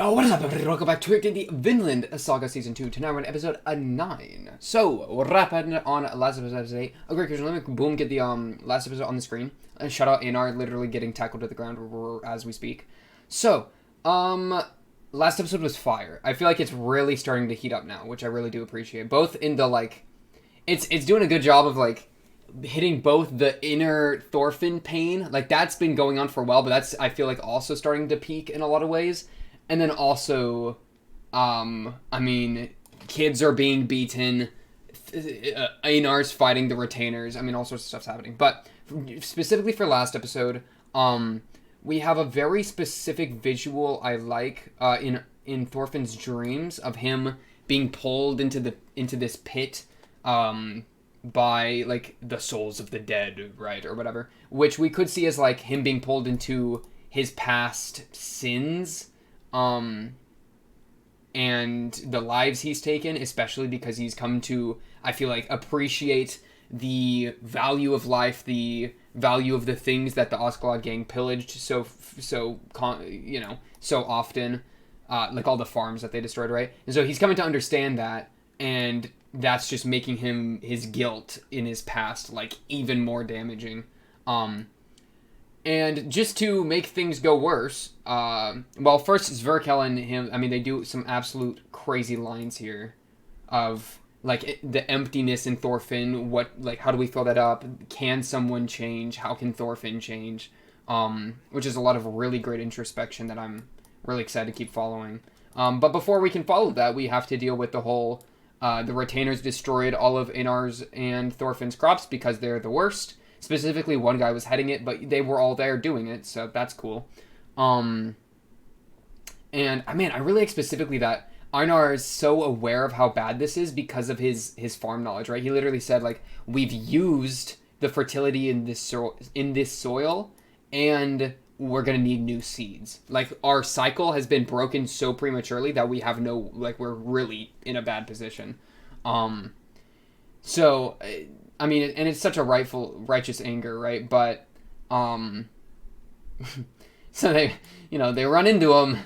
Yo, what is up, everybody? Welcome back to the Vinland Saga Season 2. Tonight we're on episode 9. So, we're wrapping on last episode 8. A great question. Let me boom get the last episode on the screen. And shout out Einar literally getting tackled to the ground as we speak. So, last episode was fire. I feel like it's really starting to heat up now, which I really do appreciate. Both in the, like, it's doing a good job of, like, hitting both the inner Thorfinn pain. Like, that's been going on for a while, but that's, I feel like, also starting to peak in a lot of ways. And then also, I mean, kids are being beaten, Einar's fighting the retainers, I mean, all sorts of stuff's happening. But specifically for last episode, we have a very specific visual I like in Thorfinn's dreams of him being pulled into this pit by, like, the souls of the dead, right, or whatever. Which we could see as, like, him being pulled into his past sins, and the lives he's taken, especially because he's come to, I feel like, appreciate the value of life, the value of the things that the Oskalod gang pillaged so often, like all the farms that they destroyed, right? And so he's coming to understand that, and that's just making his guilt in his past, like, even more damaging. And just to make things go worse, well, first Sverkel and him, I mean, they do some absolute crazy lines here of, like, the emptiness in Thorfinn, how do we fill that up? Can someone change? How can Thorfinn change? Which is a lot of really great introspection that I'm really excited to keep following. But before we can follow that, we have to deal with the whole, the retainers destroyed all of Einar's and Thorfinn's crops because they're the worst. Specifically, one guy was heading it, but they were all there doing it, so that's cool. And, man, I really like specifically that Einar is so aware of how bad this is because of his farm knowledge, right? He literally said, like, we've used the fertility in this soil, and we're going to need new seeds. Like, our cycle has been broken so prematurely that we have we're really in a bad position. So, I mean, and it's such a righteous anger, right? But, so they run into him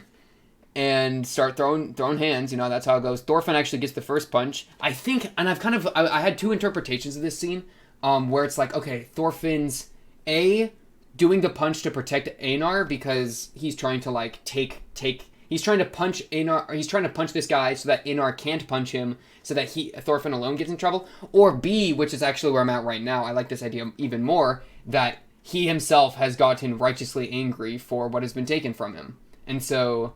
and start throwing hands. That's how it goes. Thorfinn actually gets the first punch. I think, and I had two interpretations of this scene, where it's like, okay, Thorfinn's doing the punch to protect Einar because he's trying to, like, he's trying to punch Einar, or he's trying to punch this guy so that Einar can't punch him, so that Thorfinn alone gets in trouble. Or B, which is actually where I'm at right now, I like this idea even more, that he himself has gotten righteously angry for what has been taken from him. And so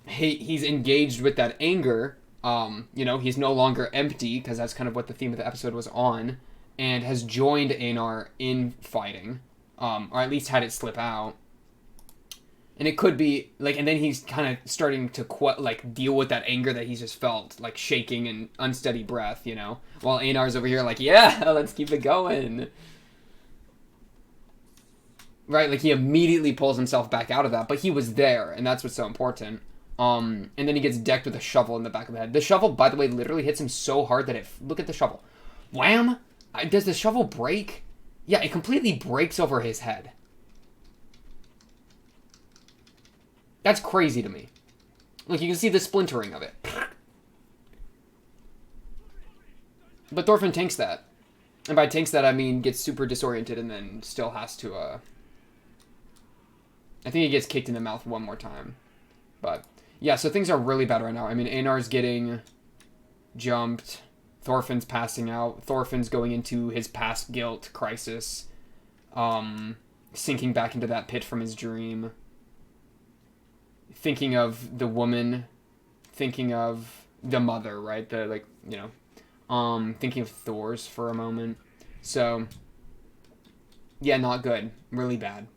he's engaged with that anger, he's no longer empty, because that's kind of what the theme of the episode was on, and has joined Einar in fighting, or at least had it slip out. And it could be, like, and then he's kind of starting to, deal with that anger that he's just felt, like, shaking and unsteady breath, while Einar's over here like, yeah, let's keep it going. Right, like, he immediately pulls himself back out of that, but he was there, and that's what's so important. And then he gets decked with a shovel in the back of the head. The shovel, by the way, literally hits him so hard that look at the shovel. Wham! Does the shovel break? Yeah, it completely breaks over his head. That's crazy to me. Look, you can see the splintering of it. But Thorfinn tanks that. And by tanks that, I mean gets super disoriented and then still has to, I think he gets kicked in the mouth one more time. But, yeah, so things are really bad right now. I mean, Einar's getting jumped. Thorfinn's passing out. Thorfinn's going into his past guilt crisis. Sinking back into that pit from his dream. Thinking of the woman, thinking of the mother, right? Thinking of Thor's for a moment. So, yeah, not good. Really bad.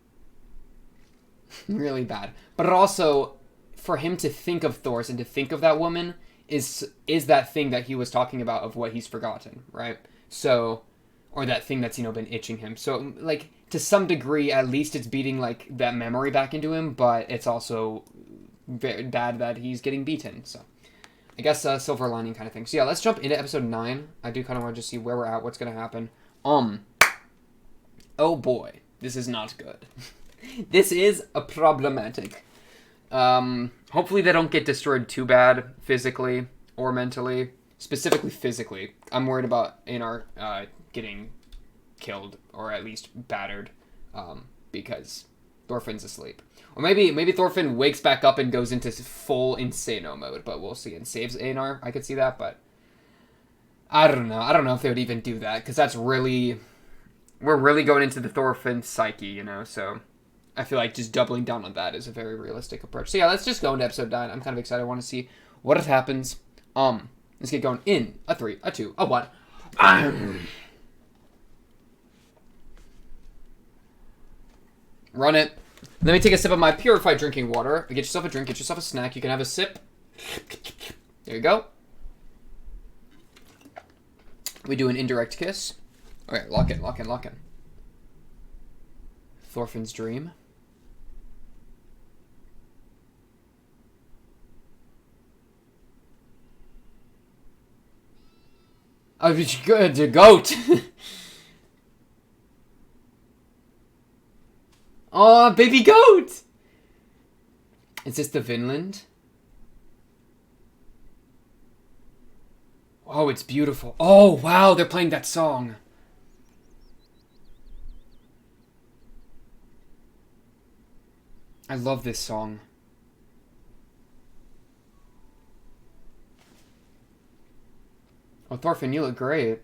Really bad. But it also, for him to think of Thor's and to think of that woman is that thing that he was talking about of what he's forgotten, right? So, or that thing that's, been itching him. So, like, to some degree, at least it's beating, like, that memory back into him, but it's also very bad that he's getting beaten, so I guess silver lining kind of thing. So yeah, let's jump into episode 9. I do kind of want to just see where we're at, what's going to happen. Oh boy, this is not good. This is a problematic. Hopefully they don't get destroyed too bad physically or mentally. Specifically physically. I'm worried about Einar getting killed or at least battered because Thorfinn's asleep. Or maybe Thorfinn wakes back up and goes into full Insano mode, but we'll see. And saves Einar. I could see that, but I don't know. I don't know if they would even do that because that's really... We're really going into the Thorfinn psyche, you know, so I feel like just doubling down on that is a very realistic approach. So yeah, let's just go into episode 9. I'm kind of excited. I want to see what happens. Let's get going in a 3, a 2, a 1. Run it. Let me take a sip of my purified drinking water. Get yourself a drink, get yourself a snack. You can have a sip. There you go. We do an indirect kiss. Okay, lock in, lock in, lock in. Thorfinn's dream. Oh, the goat. Oh, baby goat. Is this the Vinland? Oh, it's beautiful. Oh, wow, they're playing that song. I love this song. Oh, Thorfinn, you look great.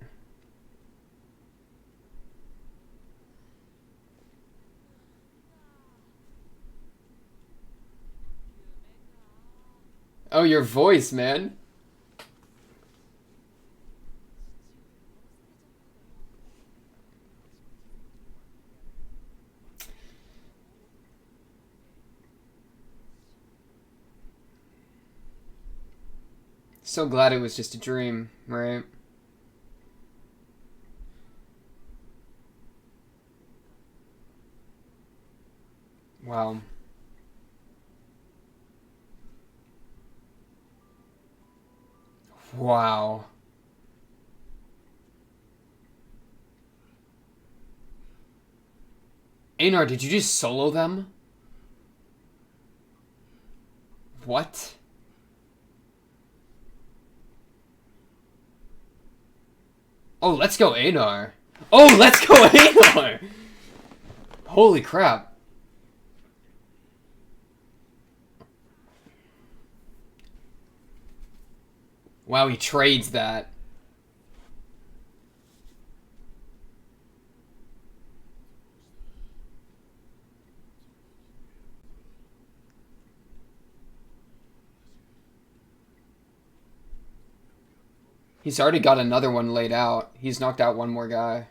Oh, your voice, man. So glad it was just a dream, right? Wow. Wow. Einar, did you just solo them? What? Oh, let's go Einar. Oh, let's go Einar! Holy crap. Wow, he trades that. He's already got another one laid out. He's knocked out one more guy.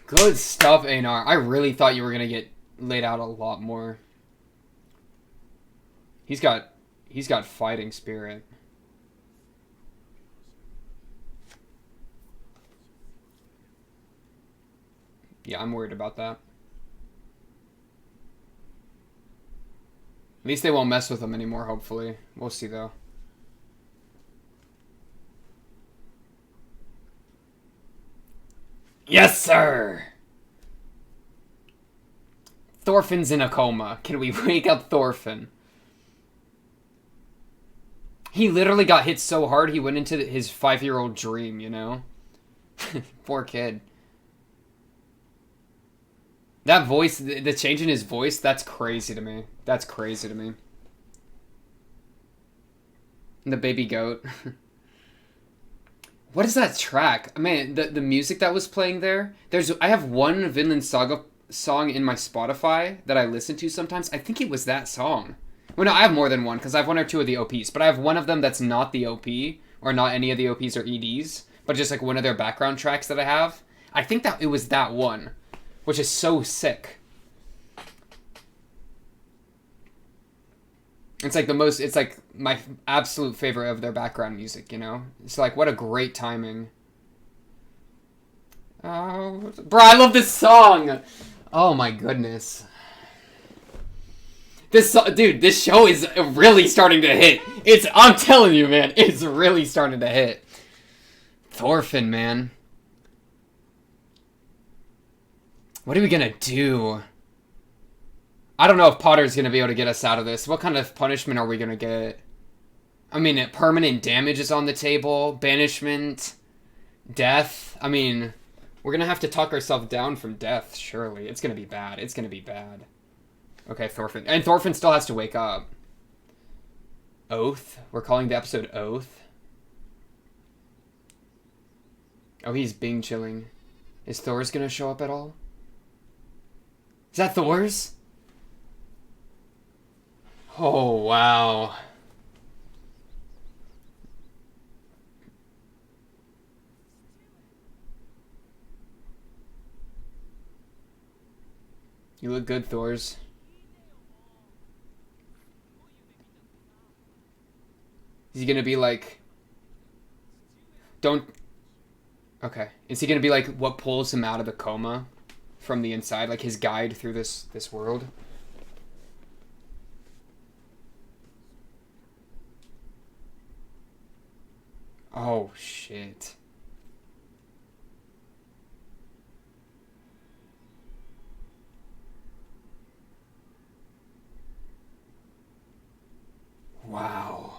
Good stuff, Einar. I really thought you were going to get laid out a lot more. He's got fighting spirit. Yeah, I'm worried about that. At least they won't mess with him anymore, hopefully. We'll see, though. Yes, sir! Thorfinn's in a coma. Can we wake up Thorfinn? He literally got hit so hard he went into his 5-year-old dream, you know? Poor kid. That voice, the change in his voice, that's crazy to me. That's crazy to me. The baby goat. What is that track? I mean, the music that was playing there. I have one Vinland Saga song in my Spotify that I listen to sometimes. I think it was that song. Well, no, I have more than one because I have one or two of the OPs. But I have one of them that's not the OP or not any of the OPs or EDs, but just like one of their background tracks that I have. I think that it was that one, which is so sick. It's like it's like my absolute favorite of their background music, you know? It's like, what a great timing. Oh, bro, I love this song! Oh my goodness. Dude, this show is really starting to hit. I'm telling you, man, it's really starting to hit. Thorfinn, man. What are we gonna do? I don't know if Potter's gonna be able to get us out of this. What kind of punishment are we gonna get? I mean, permanent damage is on the table. Banishment. Death. I mean, we're gonna have to talk ourselves down from death, surely. It's gonna be bad. It's gonna be bad. Okay, Thorfinn. And Thorfinn still has to wake up. Oath? We're calling the episode Oath? Oh, he's Bing chilling. Is Thor's gonna show up at all? Is that Thor's? Oh, wow. You look good, Thor's. Is he gonna be like... Don't... Okay. Is he gonna be like what pulls him out of the coma from the inside? Like his guide through this world? Oh, shit. Wow.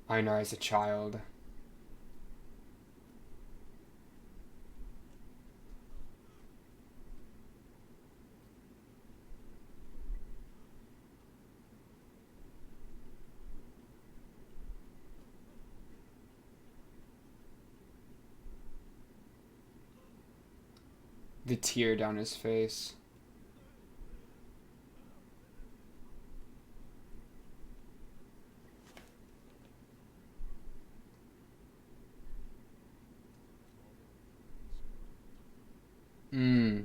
Einar as a child. The tear down his face. Hmm.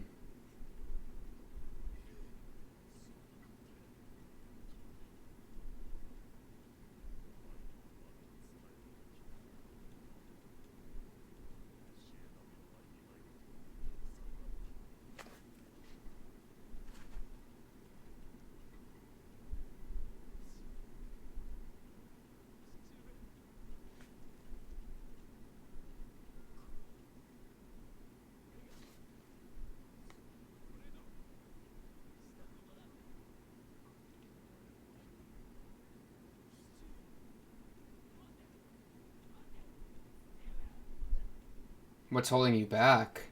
What's holding you back?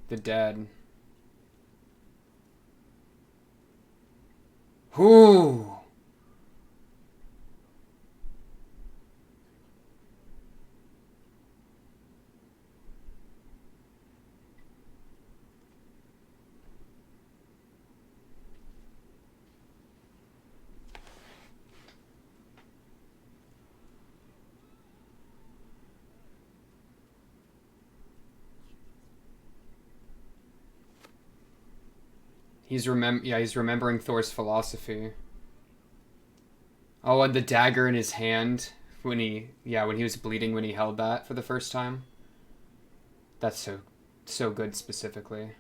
The dead. Whoo! He's remembering Thor's philosophy. Oh, and the dagger in his hand when he was bleeding when he held that for the first time. That's so good specifically.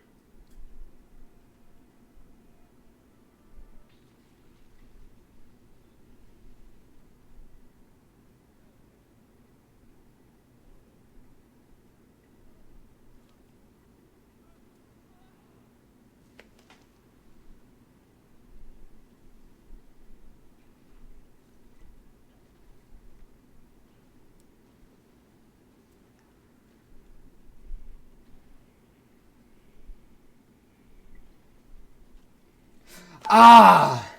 Ah!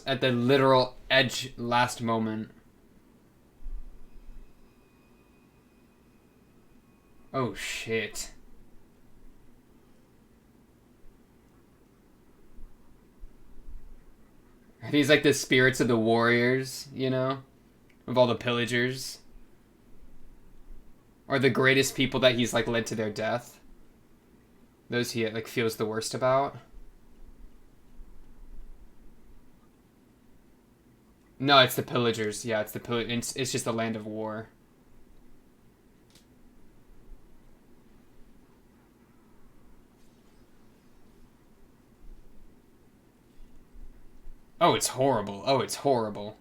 At the literal edge last moment. Oh shit. He's like the spirits of the warriors, you know? Of all the pillagers. Or the greatest people that he's like led to their death. Those he like feels the worst about. No, it's the pillagers. Yeah, it's the it's just the land of war. Oh, it's horrible. Oh, it's horrible.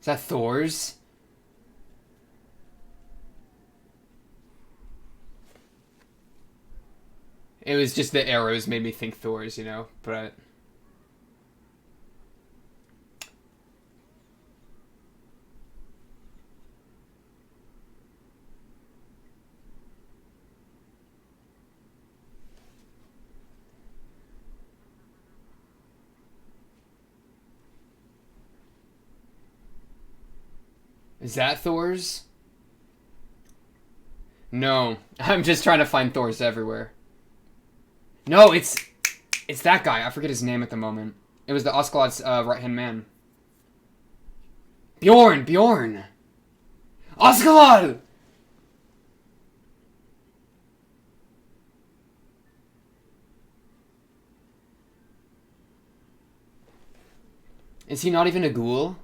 Is that Thor's? It was just the arrows made me think Thor's, you know, but... Is that Thor's? No. I'm just trying to find Thor's everywhere. No, it's that guy. I forget his name at the moment. It was the Oscalad's right-hand man. Bjorn! Oscalad! Is he not even a ghoul?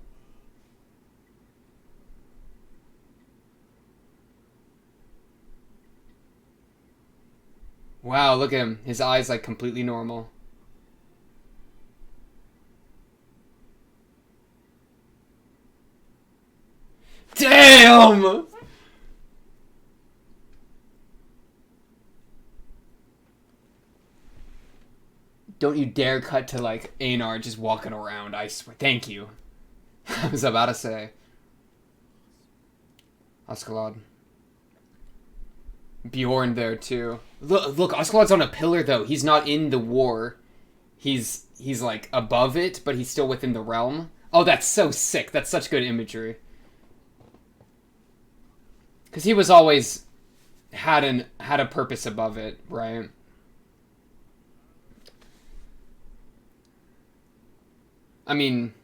Wow, look at him. His eyes like completely normal. Damn! Don't you dare cut to like Einar just walking around, I swear. Thank you. I was about to say. Oscalad. Bjorn there too. Look, Oscalad's on a pillar though. He's not in the war. He's like above it, but he's still within the realm. Oh, that's so sick. That's such good imagery. Because he was always had a purpose above it, right? I mean,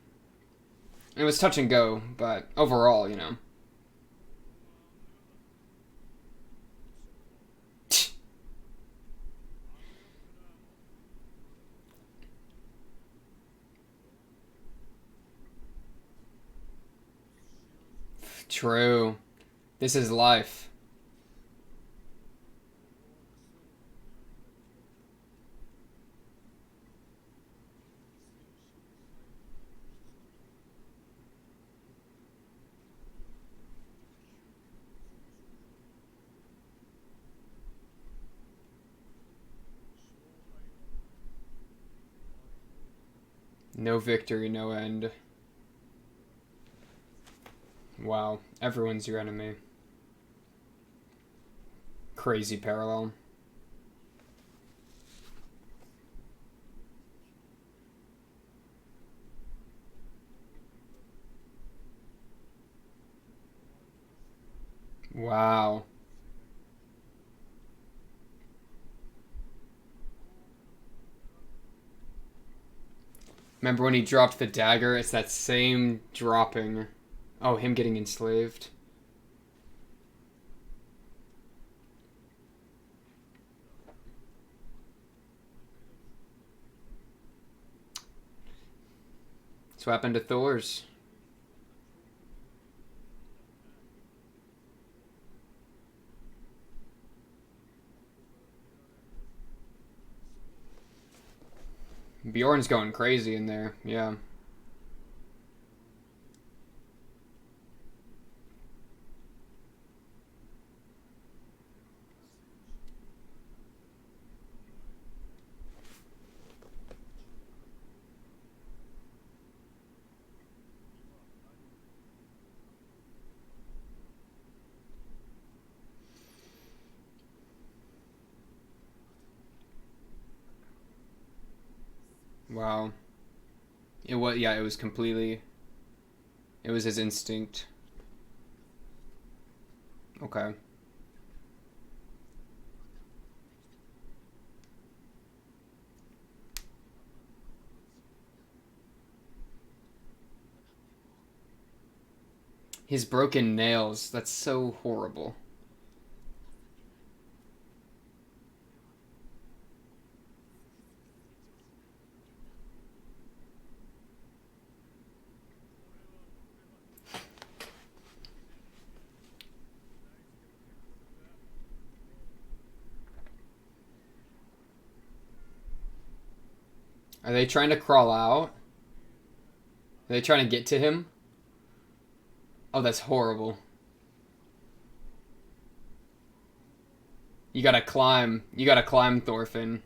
it was touch and go, but overall, you know. True. This is life. No victory, no end. Wow, everyone's your enemy. Crazy parallel. Wow. Remember when he dropped the dagger? It's that same dropping. Oh, him getting enslaved. That's what happened to Thor's. Bjorn's going crazy in there, yeah. Wow. It was, yeah, it was completely... It was his instinct. Okay. His broken nails, that's so horrible. Are they trying to crawl out? Are they trying to get to him? Oh, that's horrible. You gotta climb. You gotta climb, Thorfinn.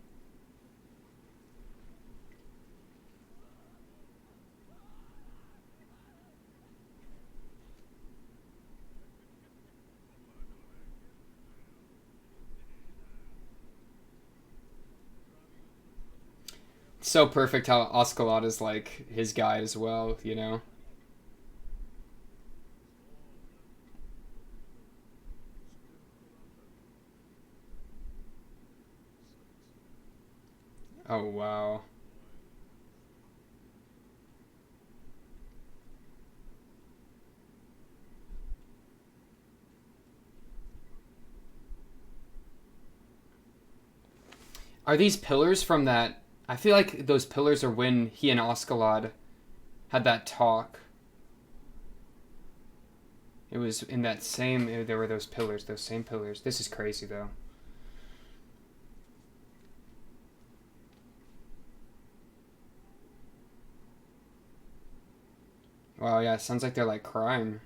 So perfect how Askeladd is like his guide as well, you know? Oh, wow. Are these pillars from that? I feel like those pillars are when he and Askeladd had that talk. It was in that same. There were those pillars, those same pillars. This is crazy, though. Wow, yeah, it sounds like they're like crying.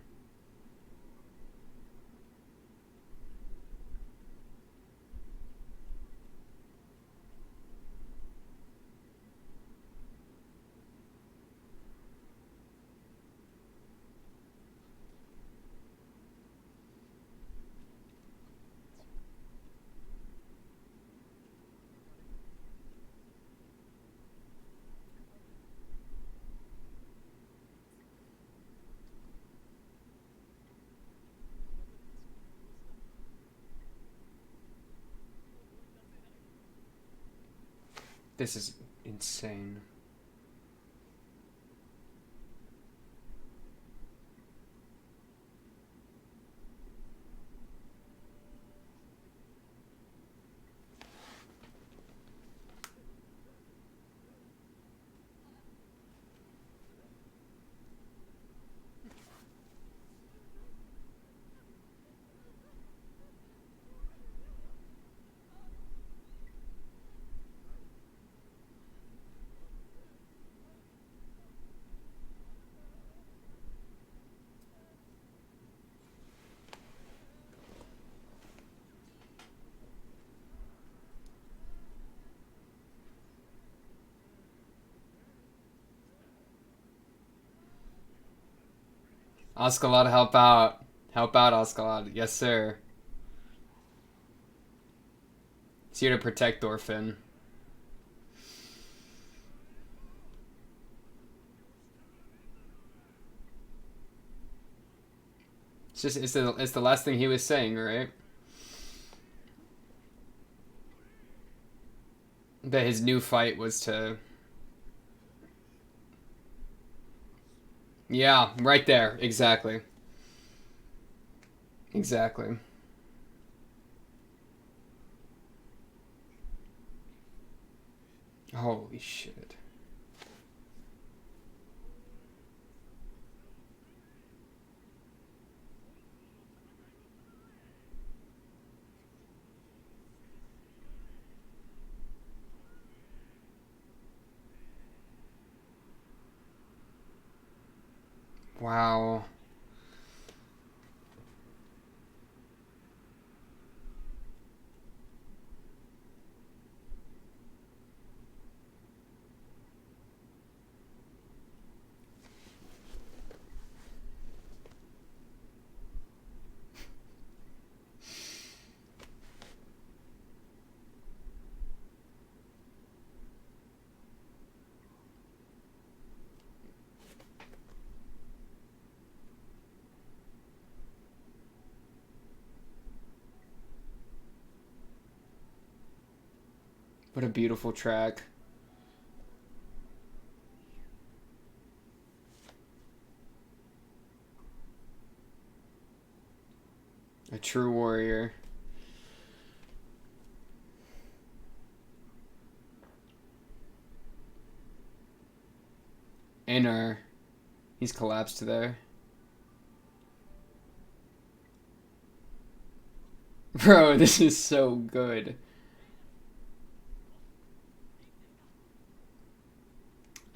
This is insane. Askeladd, help out. Help out, Askeladd. Yes, sir. He's here to protect Thorfinn. It's the last thing he was saying, right? That his new fight was to. Yeah, right there. Exactly. Exactly. Holy shit. Wow. What a beautiful track. A true warrior. Einar. He's collapsed there. Bro, this is so good.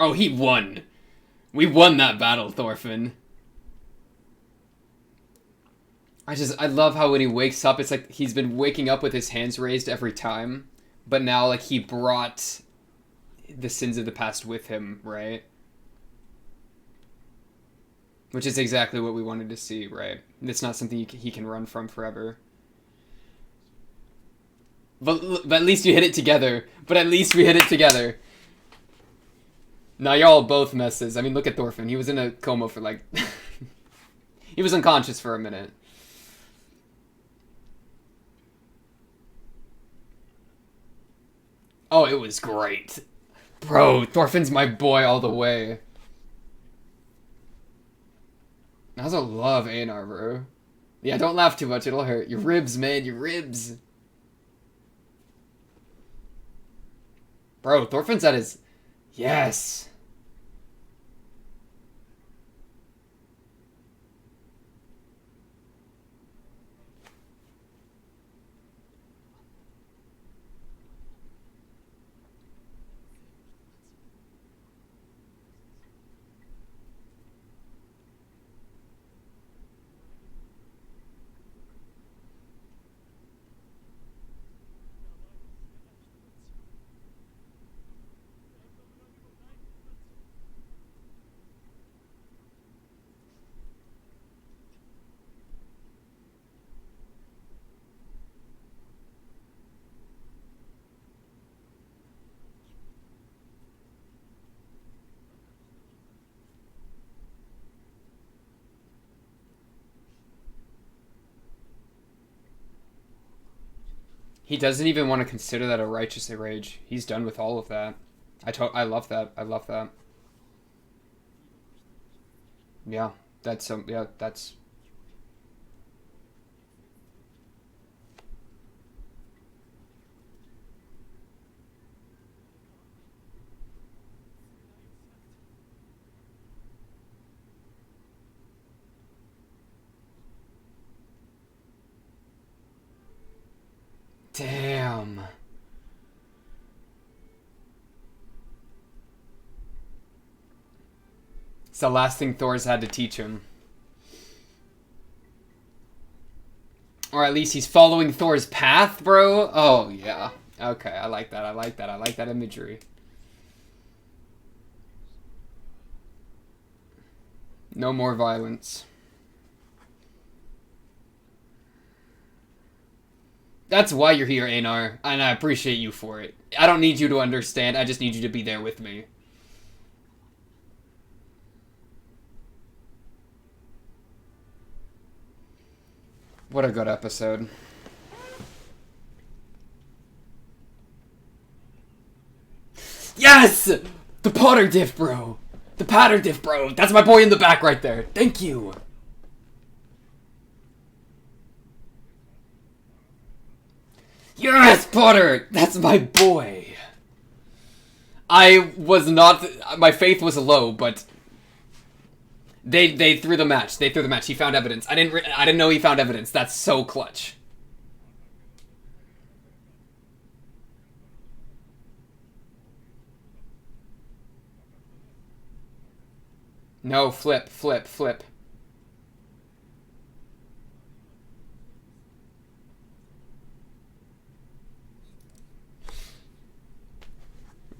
Oh, he won. We won that battle, Thorfinn. I love how when he wakes up, it's like he's been waking up with his hands raised every time. But now, like, he brought the sins of the past with him, right? Which is exactly what we wanted to see, right? It's not something he can run from forever. But at least you hit it together. But at least we hit it together. Now you're all both messes. I mean, look at Thorfinn. He was in a coma for like... he was unconscious for a minute. Oh, it was great. Bro, Thorfinn's my boy all the way. I also love Einar, bro. Yeah, don't laugh too much. It'll hurt. Your ribs, man. Your ribs. Bro, Thorfinn's at his... Yes. He doesn't even want to consider that a righteous rage. He's done with all of that. I love that. I love that. Yeah, that's yeah, that's... Damn. It's the last thing Thor's had to teach him. Or at least he's following Thor's path, bro. Oh, yeah. Okay, I like that. I like that. I like that imagery. No more violence. That's why you're here, Einar, and I appreciate you for it. I don't need you to understand, I just need you to be there with me. What a good episode. Yes! The Potter diff, bro! The Patter diff, bro! That's my boy in the back right there. Thank you! Yes, Potter! That's my boy! I was not... My faith was low, but... They threw the match. They threw the match. He found evidence. I didn't know he found evidence. That's so clutch. No, flip, flip, flip.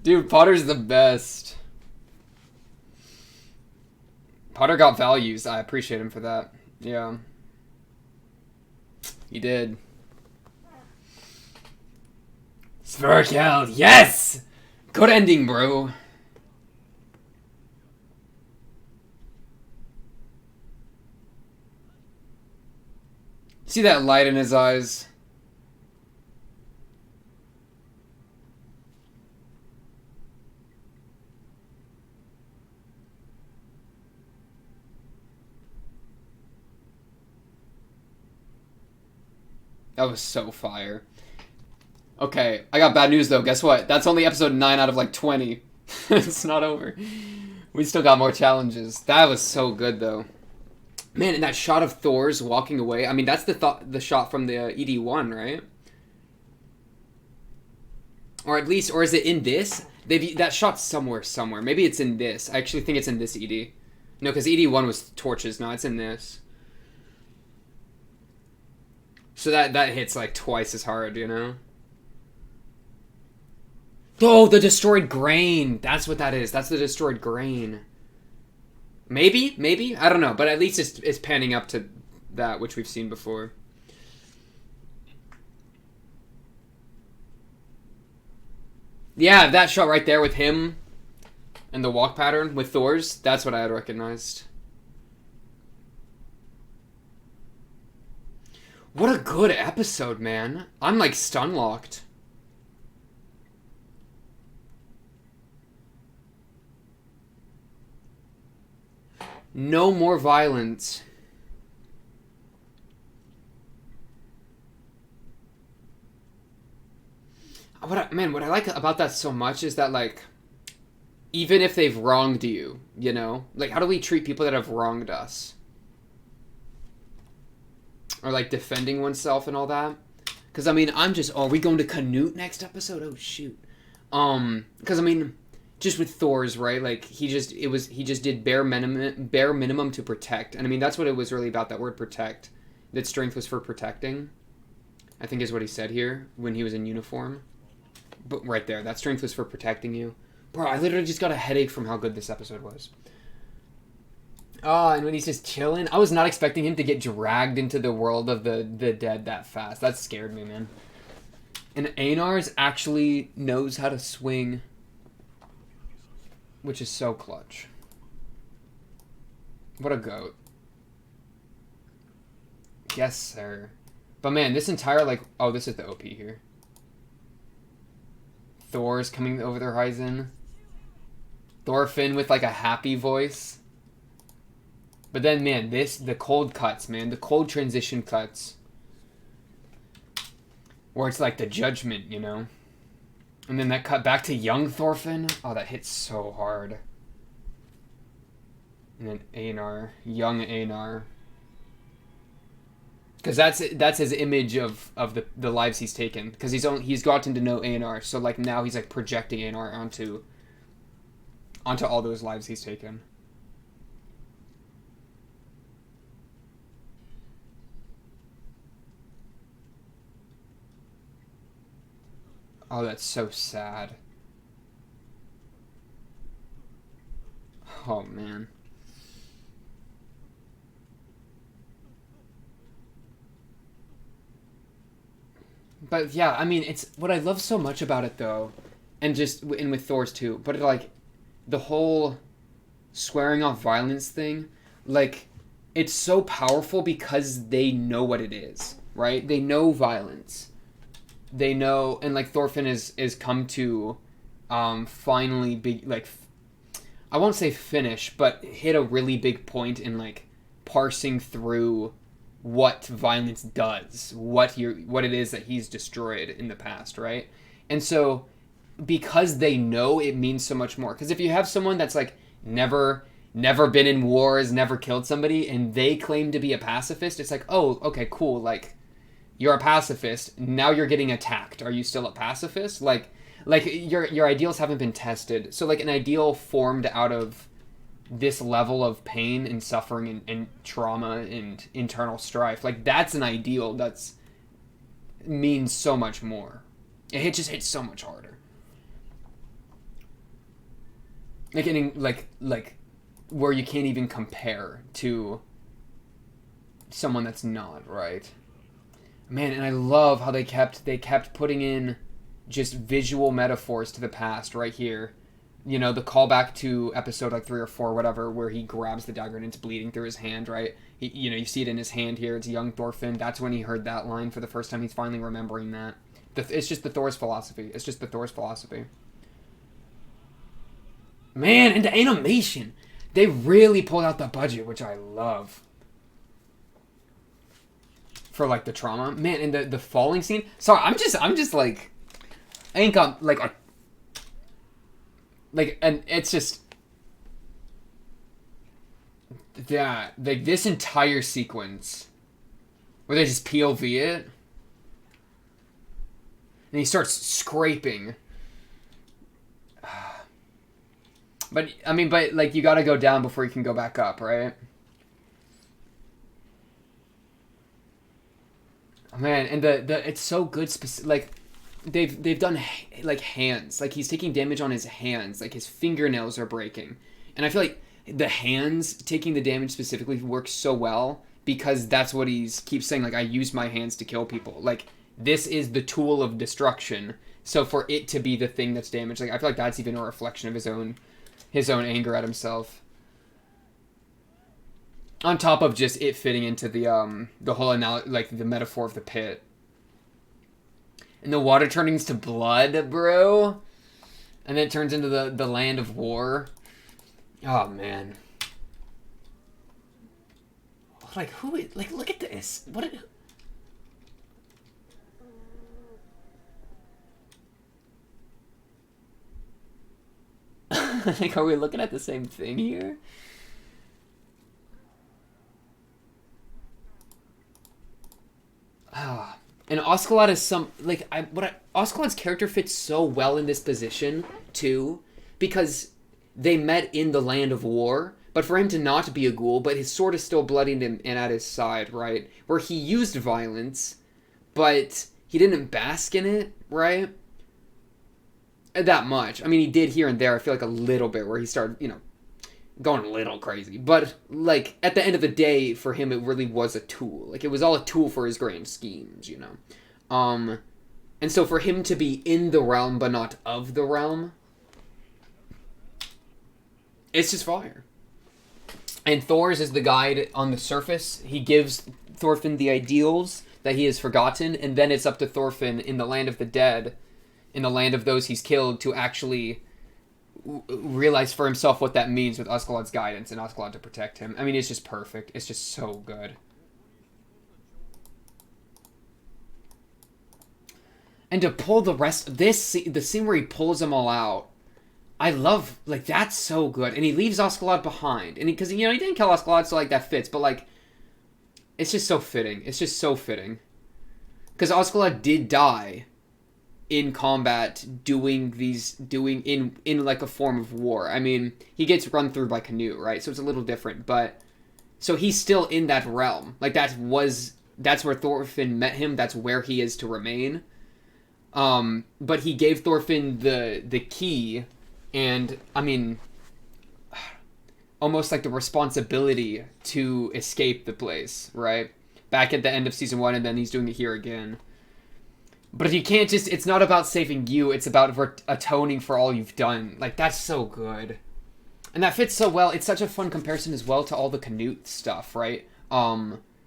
Dude, Potter's the best. Potter got values. I appreciate him for that. Yeah. He did. Sverkel, yes! Good ending, bro. See that light in his eyes? That was so fire. Okay, I got bad news though. Guess what? That's only episode 9 out of like 20. It's not over. We still got more challenges. That was so good though. Man, and that shot of Thor's walking away. I mean, that's the shot from the ED1, right? Or at least, or is it in this? That shot's somewhere. Maybe it's in this. I actually think it's in this ED. No, because ED1 was torches. No, it's in this. So that hits like twice as hard, you know? Oh, the destroyed grain. That's what that is. That's the destroyed grain. Maybe? I don't know. But at least it's panning up to that, which we've seen before. Yeah, that shot right there with him and the walk pattern with Thor's, that's what I had recognized. What a good episode, man. I'm like stun locked. No more violence. What I like about that so much is that, like, even if they've wronged you, you know? Like, how do we treat people that have wronged us? Or, like, defending oneself and all that? Because, I mean, I'm just... Oh, are we going to Canute next episode? Oh, shoot. Because, I mean, just with Thor's, right? Like, he just did bare minimum to protect. And, I mean, that's what it was really about, that word protect. That strength was for protecting, I think is what he said here when he was in uniform. But right there, that strength was for protecting you. Bro, I literally just got a headache from how good this episode was. Oh, and when he's just chilling, I was not expecting him to get dragged into the world of the dead that fast. That scared me, man. And Einar's actually knows how to swing, which is so clutch. What a goat. Yes, sir. But man, this entire, like... Oh, this is the OP here. Thor's coming over the horizon. Thorfinn with, like, a happy voice. But then, man, the cold cuts, man. The cold transition cuts. Where it's like the judgment, you know? And then that cut back to young Thorfinn. Oh, that hits so hard. And then Einar. Young Einar. Because that's his image of the lives he's taken. Because he's gotten to know Einar, so like now he's like projecting Einar onto all those lives he's taken. Oh, that's so sad. Oh man. But yeah, I mean, it's what I love so much about it though, and with Thor's too. But like, the whole swearing off violence thing, like, it's so powerful because they know what it is, right? They know violence. They know, and like Thorfinn is come to, finally be like, I won't say finish, but hit a really big point in like parsing through what violence does, what it is that he's destroyed in the past, right? And so, because they know, it means so much more. Because if you have someone that's like never been in wars, never killed somebody, and they claim to be a pacifist, it's like, oh, okay, cool, like, you're a pacifist, now you're getting attacked. Are you still a pacifist? Like your ideals haven't been tested. So like an ideal formed out of this level of pain and suffering and trauma and internal strife, like that's an ideal that's means so much more. It just hits so much harder. Like getting like where you can't even compare to someone that's not, right? Man, and I love how they kept putting in just visual metaphors to the past right here. You know, the callback to episode like 3 or 4, whatever, where he grabs the dagger and it's bleeding through his hand, right? You see it in his hand here. It's young Thorfinn. That's when he heard that line for the first time. He's finally remembering that. It's just the Thor's philosophy. It's just the Thor's philosophy. Man, and the animation. They really pulled out the budget, which I love. For like the trauma. Man, and the falling scene. Sorry, I'm just like, I ain't got and it's just, yeah, like this entire sequence where they just POV it and he starts scraping. But, I mean, but, like, you gotta go down before you can go back up, right? Oh, man, and it's so good, like, they've done, like, hands. Like, he's taking damage on his hands. Like, his fingernails are breaking. And I feel like the hands taking the damage specifically works so well because that's what he's keeps saying, like, I use my hands to kill people. Like, this is the tool of destruction. So for it to be the thing that's damaged, like, I feel like that's even a reflection of his own anger at himself. On top of just it fitting into the whole like the metaphor of the pit. And the water turns to blood, bro. And then it turns into the land of war. Oh man. Like who is, like look at this. What like are we looking at the same thing here? Ah. And Oscalat is Oscalat's character fits so well in this position too, because they met in the land of war. But for him to not be a ghoul, but his sword is still bloodied and at his side, right? Where he used violence, but he didn't bask in it, right? That much. I mean, he did here and there. I feel like a little bit where he started, going a little crazy. But like at the end of the day, for him, it really was a tool. Like it was all a tool for his grand schemes, And so for him to be in the realm but not of the realm, it's just fire. And Thor's is the guide on the surface. He gives Thorfinn the ideals that he has forgotten, and then it's up to Thorfinn in the land of the dead, in the land of those he's killed, to actually realize for himself what that means with Oscalad's guidance and Oscalad to protect him. I mean, it's just perfect. It's just so good. And to pull the rest of the scene where he pulls them all out, I love, like, that's so good. And he leaves Oscalad behind. And because, he didn't kill Oscalad, so, like, that fits. But, like, it's just so fitting. It's just so fitting. Because Oscalad did die in combat doing in like, a form of war. I mean, he gets run through by Canute, right? So it's a little different. But, so he's still in that realm. Like, that's where Thorfinn met him. That's where he is to remain. But he gave Thorfinn the key... And, I mean, almost like the responsibility to escape the place, right? Back at the end of Season 1, and then he's doing it here again. But if you can't it's not about saving you, it's about atoning for all you've done. Like, that's so good. And that fits so well. It's such a fun comparison as well to all the Canute stuff, right?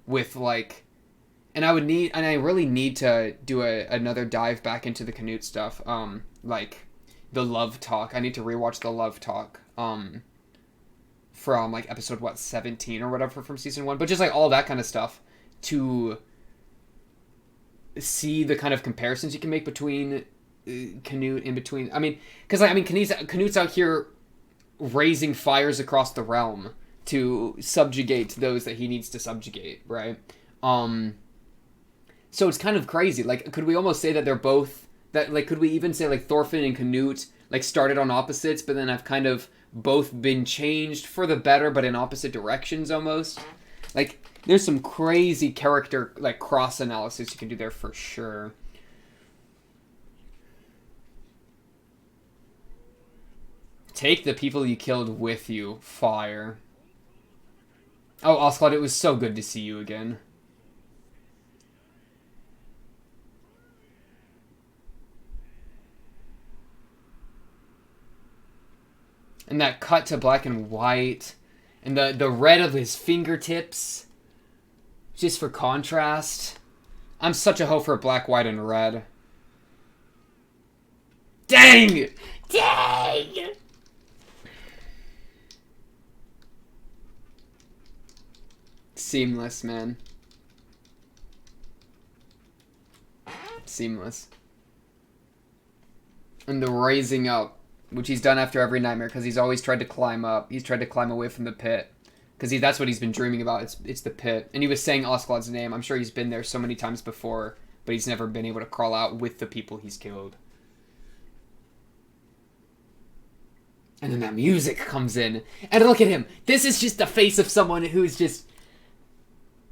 With, like... And I really need to do another dive back into the Canute stuff. Like... The love talk. I need to rewatch the love talk from like episode 17 or whatever from season 1, but just like all that kind of stuff to see the kind of comparisons you can make between Canute in between. I mean, because Canute's out here raising fires across the realm to subjugate those that he needs to subjugate, right? So it's kind of crazy. Like, could we almost say that they're both could we even say, like, Thorfinn and Canute, like, started on opposites, but then have kind of both been changed for the better, but in opposite directions, almost? Like, there's some crazy character, like, cross-analysis you can do there for sure. Take the people you killed with you. Fire. Oh, Oscalad, it was so good to see you again. And that cut to black and white. And the red of his fingertips. Just for contrast. I'm such a hoe for black, white, and red. Dang! Dang! Seamless, man. Seamless. And the raising up. Which he's done after every nightmare, because he's always tried to climb up. He's tried to climb away from the pit. Because that's what he's been dreaming about. It's the pit. And he was saying Oscalad's name. I'm sure he's been there so many times before, but he's never been able to crawl out with the people he's killed. And then that music comes in. And look at him. This is just the face of someone who's just...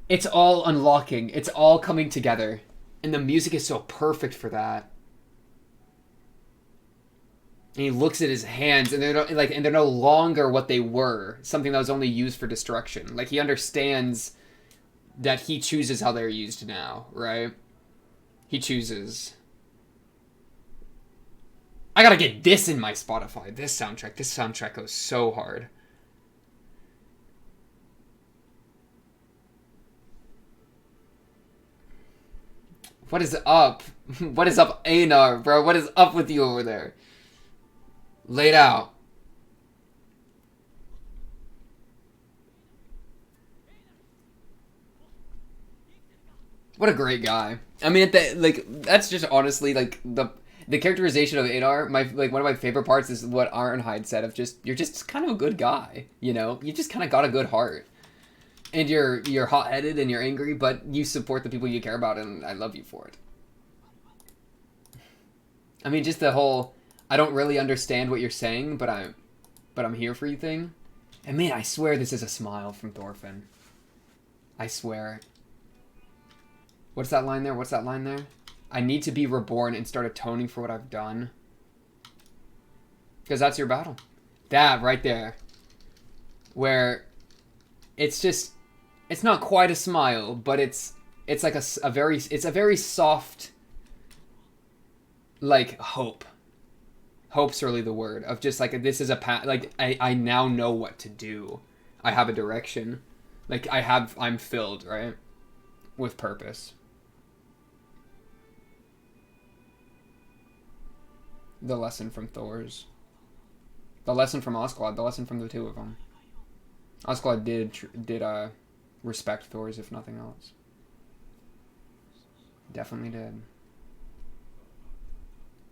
It's all unlocking. It's all coming together. And the music is so perfect for that. And he looks at his hands, and they're no longer what they were. Something that was only used for destruction. Like, he understands that he chooses how they're used now, right? He chooses. I gotta get this in my Spotify. This soundtrack goes so hard. What is up? What is up, Einar, bro? What is up with you over there? Laid out. What a great guy. I mean, that's just honestly like the characterization of Einar. One of my favorite parts is what Ironhide said of just you're just kind of a good guy. You know, you just kind of got a good heart, and you're hot headed and you're angry, but you support the people you care about, and I love you for it. I mean, just the whole I don't really understand what you're saying, but I'm here for you thing. And man, I swear this is a smile from Thorfinn. I swear. What's that line there? What's that line there? I need to be reborn and start atoning for what I've done. Because that's your battle. That right there. Where it's just, it's not quite a smile, but it's like a very soft, like, hope. Hope's really the word of just like, this is a path, like, I now know what to do. I have a direction. Like, I'm filled, right? With purpose. The lesson from Thor's. The lesson from Osclad. The lesson from the two of them. Osclad did respect Thor's, if nothing else. Definitely did.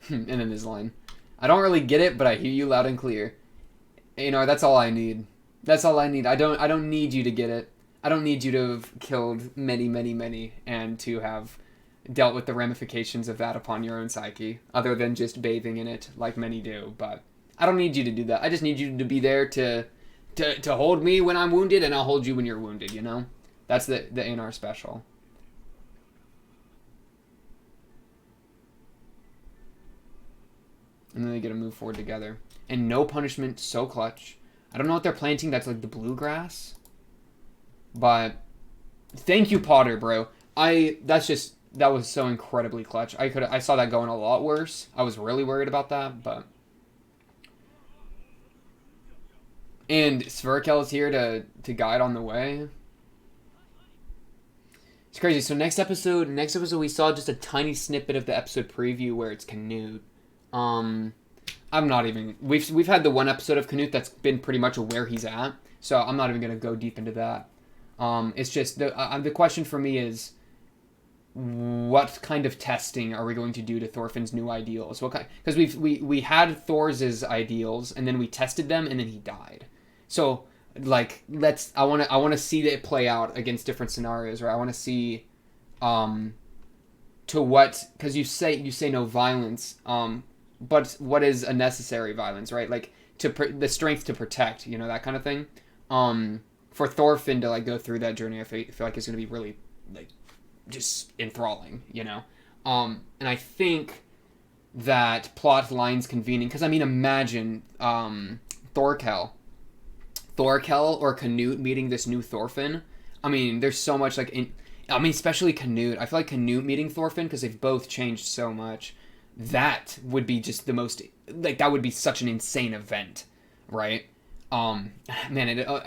And then this line. I don't really get it, but I hear you loud and clear. Einar, that's all I need. That's all I need. I don't need you to get it. I don't need you to have killed many, many, many, and to have dealt with the ramifications of that upon your own psyche, other than just bathing in it like many do. But I don't need you to do that. I just need you to be there to hold me when I'm wounded, and I'll hold you when you're wounded, you know? That's the Einar special. And then they get to move forward together. And no punishment, so clutch. I don't know what they're planting. That's like the bluegrass. But thank you, Potter, bro. That was so incredibly clutch. I saw that going a lot worse. I was really worried about that, but. And Sverkel is here to guide on the way. It's crazy. So next episode we saw just a tiny snippet of the episode preview where it's Canute. I'm not even. We've had the one episode of Canute that's been pretty much where he's at, so I'm not even gonna go deep into that. It's just the question for me is, what kind of testing are we going to do to Thorfinn's new ideals? What kind? Because we had Thor's ideals, and then we tested them, and then he died. So like I want to see it play out against different scenarios, right? I want to see, to what, because you say no violence, but what is a necessary violence, right? Like the strength to protect, you know, that kind of thing. For Thorfinn to like go through that journey, I feel like it's going to be really like just enthralling, you know. And I think that plot lines convening, because I mean, imagine Thorkel or Canute meeting this new Thorfinn. I mean, there's so much especially Canute. I feel like Canute meeting Thorfinn, because they've both changed so much. That would be just the most, like, that would be such an insane event, right? Man,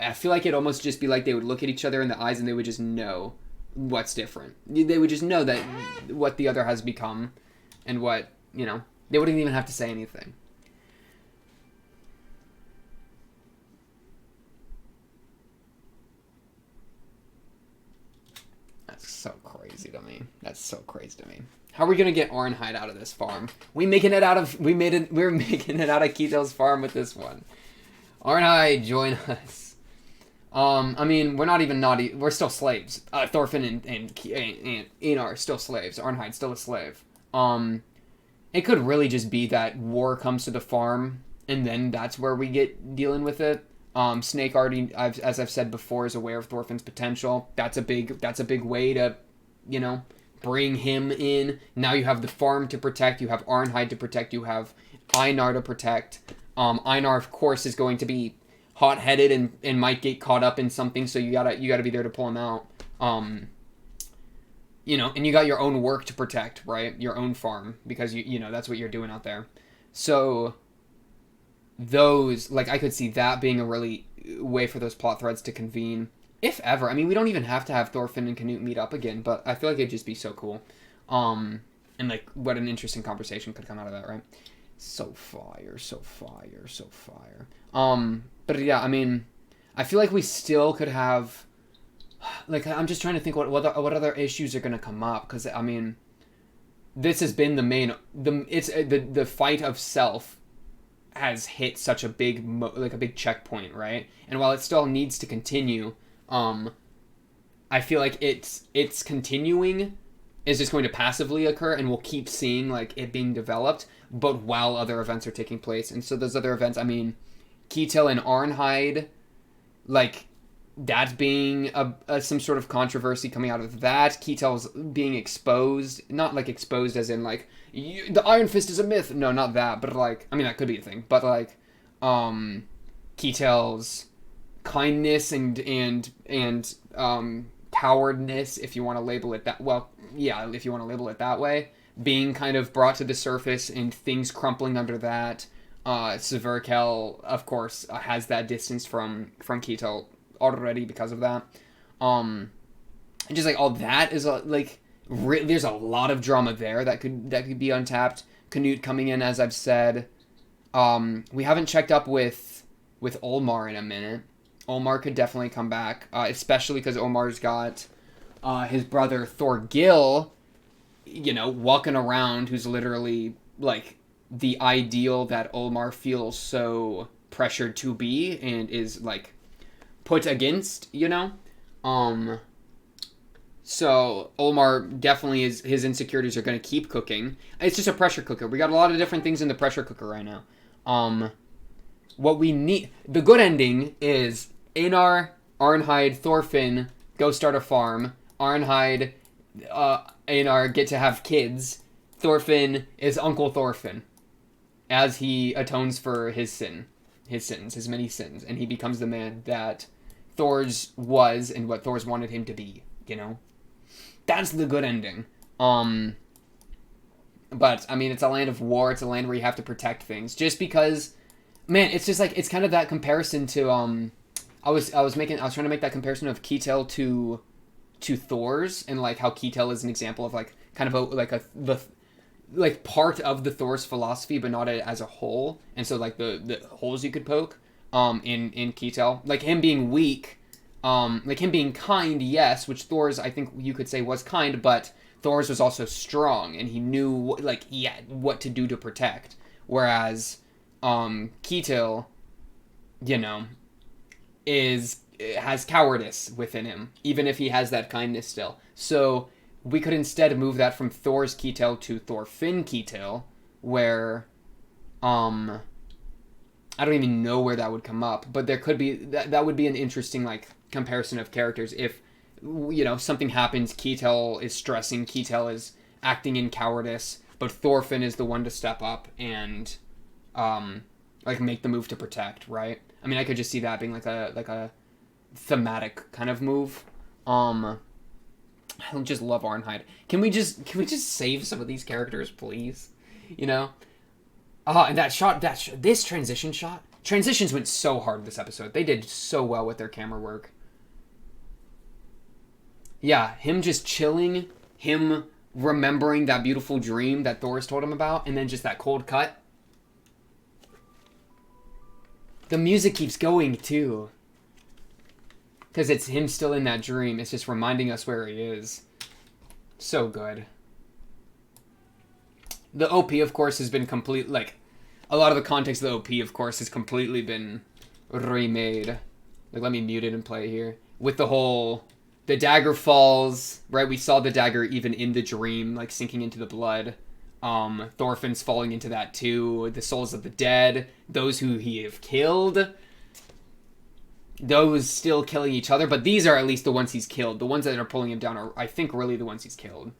I feel like it'd almost just be like they would look at each other in the eyes and they would just know what's different. They would just know that what the other has become, and what, you know, they wouldn't even have to say anything. That's so crazy to me. How are we gonna get Ironhide out of this farm? We're making it out of Keitel's farm with this one. Ironhide, join us. I mean, we're not even naughty. We're still slaves. Thorfinn and Einar are still slaves. Ironhide's still a slave. It could really just be that war comes to the farm, and then that's where we get dealing with it. Snake already, as I've said before, is aware of Thorfinn's potential. That's a big way to, you know, bring him in. Now you have the farm to protect. You have Arnheid to protect. You have Einar to protect. Einar, of course, is going to be hot-headed and might get caught up in something. So you gotta be there to pull him out. You know, and you got your own work to protect, right? Your own farm, because you know that's what you're doing out there. So those, like, I could see that being a really way for those plot threads to convene, if ever. I mean, we don't even have to have Thorfinn and Canute meet up again, but I feel like it'd just be so cool. And like, what an interesting conversation could come out of that, right? So fire. But yeah, I mean, I feel like we still could have, like, I'm just trying to think what other issues are gonna come up, because I mean, this has been the fight of self has hit such a big a big checkpoint, right? And while it still needs to continue, I feel like it's continuing is just going to passively occur, and we'll keep seeing like it being developed, but while other events are taking place. And so those other events, I mean, Ketil and Arnheid, like, that being some sort of controversy coming out of that. Ketil's being exposed, not like exposed as in like the Iron Fist is a myth. No, not that, but like, I mean, that could be a thing. But like, Ketil's kindness and cowardness, if you want to label it that. Well, yeah, if you want to label it that way, being kind of brought to the surface and things crumpling under that. Sverkel, of course, has that distance from Ketil already because of that. And just like all that is there's a lot of drama there that could be untapped. Canute coming in, as I've said. We haven't checked up with Olmar in a minute. Olmar could definitely come back, especially because Olmar's got his brother Thorgil, you know, walking around, who's literally like the ideal that Olmar feels so pressured to be and is like put against, you know? So Olmar definitely his insecurities are going to keep cooking. It's just a pressure cooker. We got a lot of different things in the pressure cooker right now. What we need, the good ending is Einar, Arnheid, Thorfinn go start a farm. Arnheid, Einar get to have kids. Thorfinn is Uncle Thorfinn as he atones for his many sins, and he becomes the man that Thor's was and what Thor's wanted him to be, you know? That's the good ending. But, I mean, it's a land of war. It's a land where you have to protect things. Just because, man, it's just like, it's kind of that comparison to, I was trying to make that comparison of Ketil to Thor's, and like how Ketil is an example of like, kind of the part of the Thor's philosophy, but not as a whole. And so like the holes you could poke, in Ketil, like him being weak, like him being kind, yes, which Thor's, I think you could say, was kind, but Thor's was also strong, and he knew what to do to protect. Whereas, Ketil, you know, has cowardice within him, even if he has that kindness still. So we could instead move that from Thor's Ketil to Thorfinn Ketil, where, I don't even know where that would come up, but there could be, that would be an interesting, like, comparison of characters. If, you know, something happens, Ketil is stressing, Ketil is acting in cowardice, but Thorfinn is the one to step up and, like, make the move to protect, right? I mean, I could just see that being, like a thematic kind of move. I just love Arnheid. Can we just save some of these characters, please? You know? And this transition shot. Transitions went so hard this episode. They did so well with their camera work. Yeah, him just chilling, him remembering that beautiful dream that Thor's told him about, and then just that cold cut. The music keeps going, too. Because it's him still in that dream. It's just reminding us where he is. So good. The OP, of course, has been complete, like, a lot of the context of the OP, of course, has completely been remade. Like, let me mute it and play here. With the whole, the dagger falls, right? We saw the dagger even in the dream, like, sinking into the blood. Thorfinn's falling into that too. The souls of the dead, those who he have killed, those still killing each other, but these are at least the ones he's killed. The ones that are pulling him down are, I think, really the ones he's killed.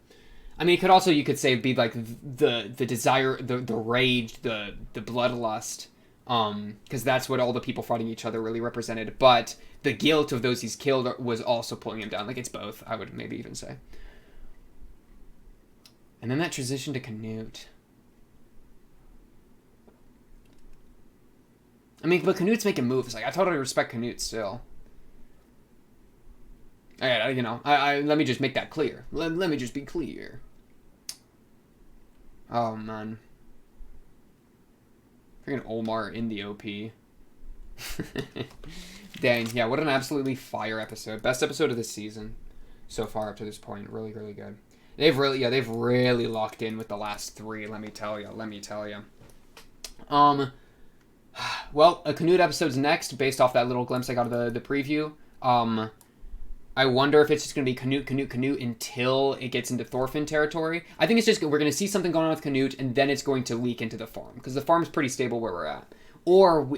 I mean, it could also, you could say, be like the desire, the rage, the bloodlust, because that's what all the people fighting each other really represented. But the guilt of those he's killed was also pulling him down. Like, it's both, I would maybe even say. And then that transition to Canute. I mean, but Canute's making moves. Like, I totally respect Canute still. Alright, you know, I let me just make that clear. Let me just be clear. Oh, man. Freaking Omar in the OP. Dang, yeah, what an absolutely fire episode. Best episode of the season so far up to this point. Really, really good. They've really locked in with the last three, let me tell you. Well, a Canute episode's next, based off that little glimpse I got of the preview. I wonder if it's just going to be Canute until it gets into Thorfinn territory. I think it's just, we're going to see something going on with Canute, and then it's going to leak into the farm, because the farm's pretty stable where we're at. Or,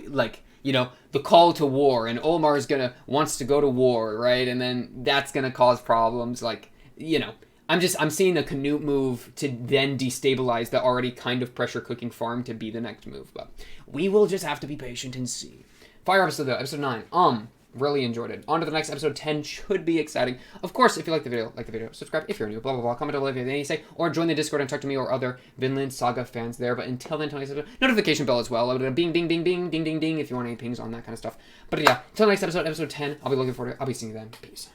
you know, the call to war, and Omar wants to go to war, right? And then that's going to cause problems, like, you know. I'm seeing a Canute move to then destabilize the already kind of pressure cooking farm to be the next move, but we will just have to be patient and see. Fire episode though, episode 9. Really enjoyed it. On to the next episode 10, should be exciting. Of course, if you like the video, subscribe if you're new, blah, blah, blah, comment below if you have anything to say, or join the Discord and talk to me or other Vinland Saga fans there. But until then, until next episode, notification bell as well. Bing, bing, bing, bing, ding, ding, ding, if you want any pings on that kind of stuff. But yeah, until next episode, episode 10, I'll be looking forward to it. I'll be seeing you then. Peace.